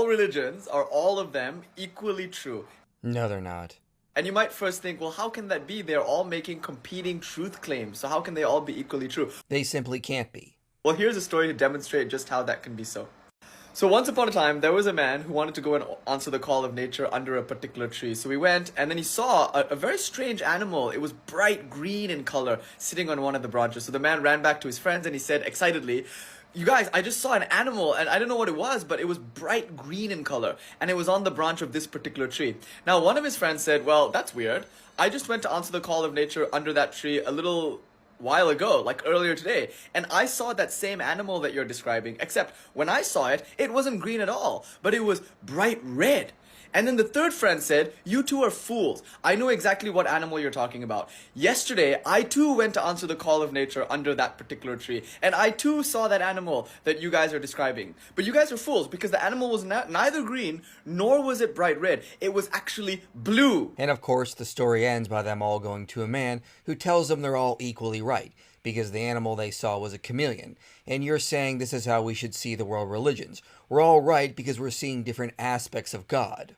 all religions, are all of them equally true? No, they're not. And you might first think, well, how can that be? They're all making competing truth claims, so how can they all be equally true? They simply can't be. Well, here's a story to demonstrate just how that can be so. So once upon a time, there was a man who wanted to go and answer the call of nature under a particular tree. So he went, and then he saw a very strange animal. It was bright green in color, sitting on one of the branches. So the man ran back to his friends and he said excitedly, "You guys, I just saw an animal, and I don't know what it was, but it was bright green in color, and it was on the branch of this particular tree." Now, one of his friends said, "Well, that's weird. I just went to answer the call of nature under that tree a little while ago, like earlier today, and I saw that same animal that you're describing, except when I saw it, it wasn't green at all, but it was bright red." And then the third friend said, "You two are fools. I know exactly what animal you're talking about. Yesterday, I too went to answer the call of nature under that particular tree, and I too saw that animal that you guys are describing. But you guys are fools because the animal was neither green nor was it bright red. It was actually blue." And of course, the story ends by them all going to a man who tells them they're all equally right, because the animal they saw was a chameleon. And you're saying this is how we should see the world religions. We're all right because we're seeing different aspects of God.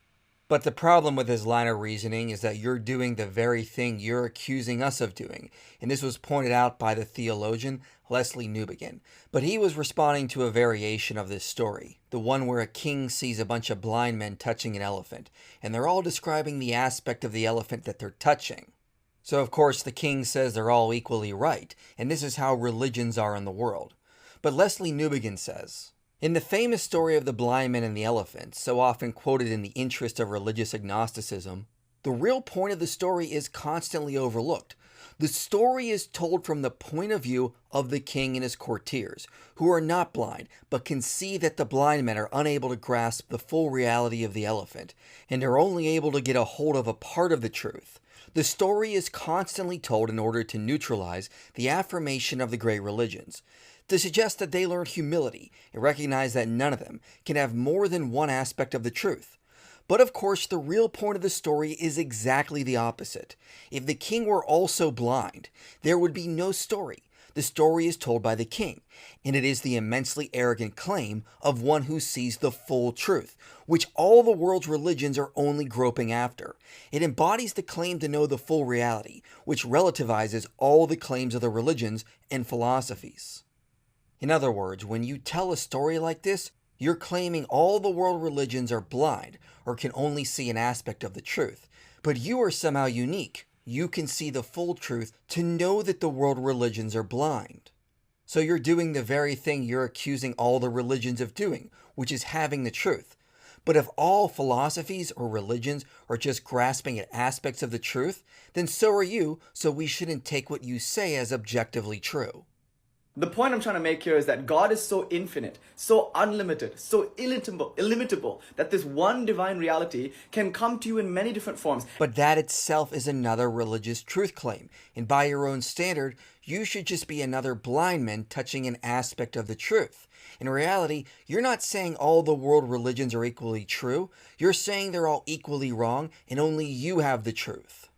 But the problem with his line of reasoning is that you're doing the very thing you're accusing us of doing, and this was pointed out by the theologian Leslie Newbigin. But he was responding to a variation of this story, the one where a king sees a bunch of blind men touching an elephant, and they're all describing the aspect of the elephant that they're touching. So of course the king says they're all equally right, and this is how religions are in the world. But Leslie Newbigin says, in the famous story of the blind men and the elephant, so often quoted in the interest of religious agnosticism, the real point of the story is constantly overlooked. The story is told from the point of view of the king and his courtiers, who are not blind, but can see that the blind men are unable to grasp the full reality of the elephant, and are only able to get a hold of a part of the truth. The story is constantly told in order to neutralize the affirmation of the great religions, to suggest that they learn humility and recognize that none of them can have more than one aspect of the truth. But of course, the real point of the story is exactly the opposite. If the king were also blind, there would be no story. The story is told by the king, and it is the immensely arrogant claim of one who sees the full truth, which all the world's religions are only groping after. It embodies the claim to know the full reality, which relativizes all the claims of the religions and philosophies. In other words, when you tell a story like this, you're claiming all the world religions are blind or can only see an aspect of the truth. But you are somehow unique. You can see the full truth to know that the world religions are blind. So you're doing the very thing you're accusing all the religions of doing, which is having the truth. But if all philosophies or religions are just grasping at aspects of the truth, then so are you, so we shouldn't take what you say as objectively true. The point I'm trying to make here is that God is so infinite, so unlimited, so illimitable, that this one divine reality can come to you in many different forms. But that itself is another religious truth claim, and by your own standard, you should just be another blind man touching an aspect of the truth. In reality, you're not saying all the world religions are equally true, you're saying they're all equally wrong, and only you have the truth.